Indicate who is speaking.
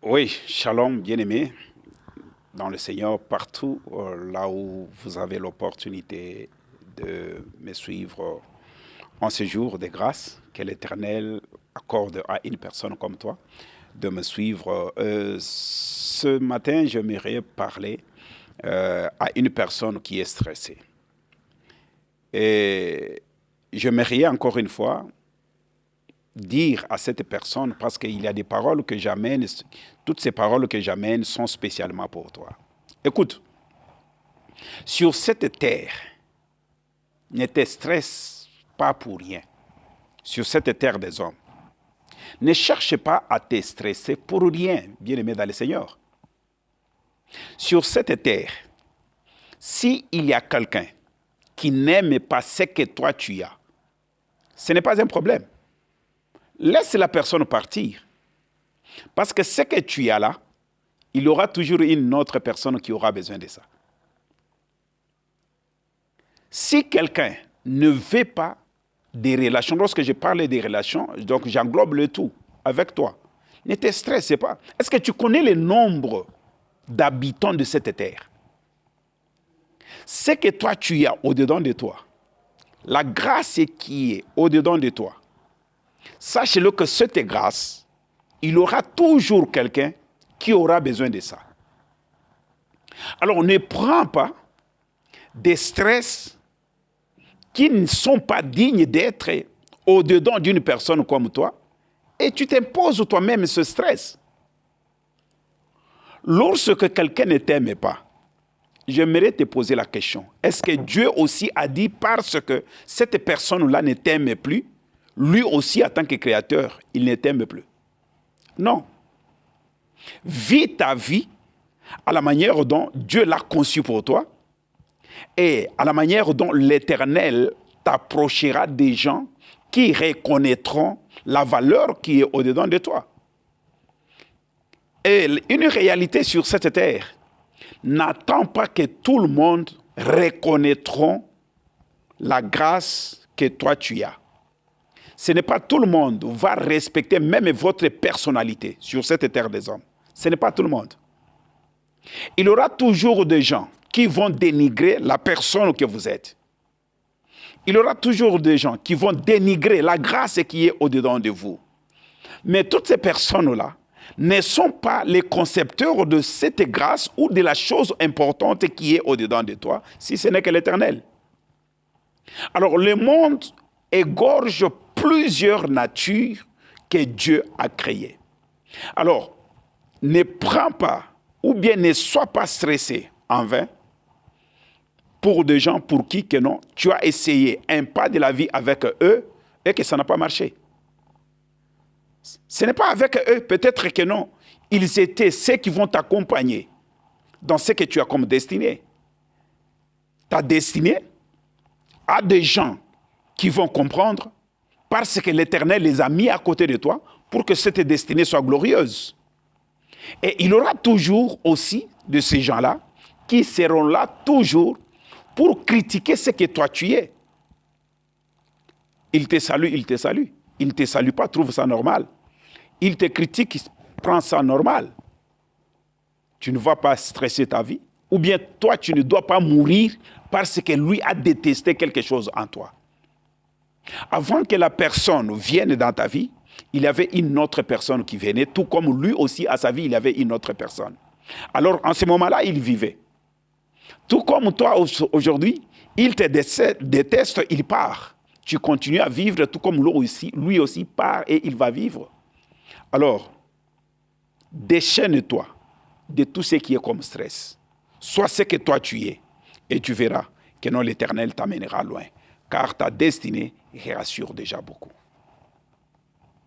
Speaker 1: Oui, shalom, bien-aimé, dans le Seigneur, partout là où vous avez l'opportunité de me suivre en ce jour de grâce que l'Éternel accorde à une personne comme toi, de me suivre. Ce matin, j'aimerais parler à une personne qui est stressée. Et j'aimerais encore une fois dire à cette personne, parce qu'il y a des paroles que j'amène, toutes ces paroles que j'amène sont spécialement pour toi. Écoute, sur cette terre, ne te stresse pas pour rien. Sur cette terre des hommes, ne cherche pas à te stresser pour rien, bien-aimé dans le Seigneur. Sur cette terre, s'il y a quelqu'un qui n'aime pas ce que toi tu as, ce n'est pas un problème. Laisse la personne partir. Parce que ce que tu as là, il y aura toujours une autre personne qui aura besoin de ça. Si quelqu'un ne veut pas des relations, lorsque je parle des relations, donc j'englobe le tout avec toi, ne te stresse pas. Est-ce que tu connais le nombre d'habitants de cette terre? Ce que toi tu as au-dedans de toi, la grâce qui est au-dedans de toi, sache-le que cette grâce, il y aura toujours quelqu'un qui aura besoin de ça. Alors ne prends pas des stress qui ne sont pas dignes d'être au-dedans d'une personne comme toi et tu t'imposes toi-même ce stress. Lorsque quelqu'un ne t'aime pas, j'aimerais te poser la question. Est-ce que Dieu aussi a dit parce que cette personne-là ne t'aime plus, lui aussi en tant que créateur, il ne t'aime plus? Non. Vis ta vie à la manière dont Dieu l'a conçu pour toi et à la manière dont l'Éternel t'approchera des gens qui reconnaîtront la valeur qui est au-dedans de toi. Et une réalité sur cette terre, n'attends pas que tout le monde reconnaîtront la grâce que toi tu as. Ce n'est pas tout le monde qui va respecter même votre personnalité sur cette terre des hommes. Ce n'est pas tout le monde. Il y aura toujours des gens qui vont dénigrer la personne que vous êtes. Il y aura toujours des gens qui vont dénigrer la grâce qui est au-dedans de vous. Mais toutes ces personnes-là ne sont pas les concepteurs de cette grâce ou de la chose importante qui est au-dedans de toi, si ce n'est que l'Éternel. Alors le monde égorge plusieurs natures que Dieu a créées. Alors, ne prends pas ou bien ne sois pas stressé en vain pour des gens pour qui que non, tu as essayé un pas de la vie avec eux et que ça n'a pas marché. Ce n'est pas avec eux, peut-être que non. Ils étaient ceux qui vont t'accompagner dans ce que tu as comme destinée. Ta destinée a des gens qui vont comprendre parce que l'Éternel les a mis à côté de toi pour que cette destinée soit glorieuse. Et il y aura toujours aussi de ces gens-là qui seront là toujours pour critiquer ce que toi tu es. Il te salue, il te salue. Il ne te salue pas, trouve ça normal. Il te critique, prend ça normal. Tu ne vas pas stresser ta vie. Ou bien toi, tu ne dois pas mourir parce que lui a détesté quelque chose en toi. Avant que la personne vienne dans ta vie, il y avait une autre personne qui venait, tout comme lui aussi, à sa vie, il y avait une autre personne. Alors, en ce moment-là, il vivait. Tout comme toi, aujourd'hui, il te déteste, il part. Tu continues à vivre, tout comme lui aussi part et il va vivre. Alors, déchaîne-toi de tout ce qui est comme stress. Sois ce que toi tu es et tu verras que non, l'Éternel t'amènera loin. Car ta destinée rassure déjà beaucoup.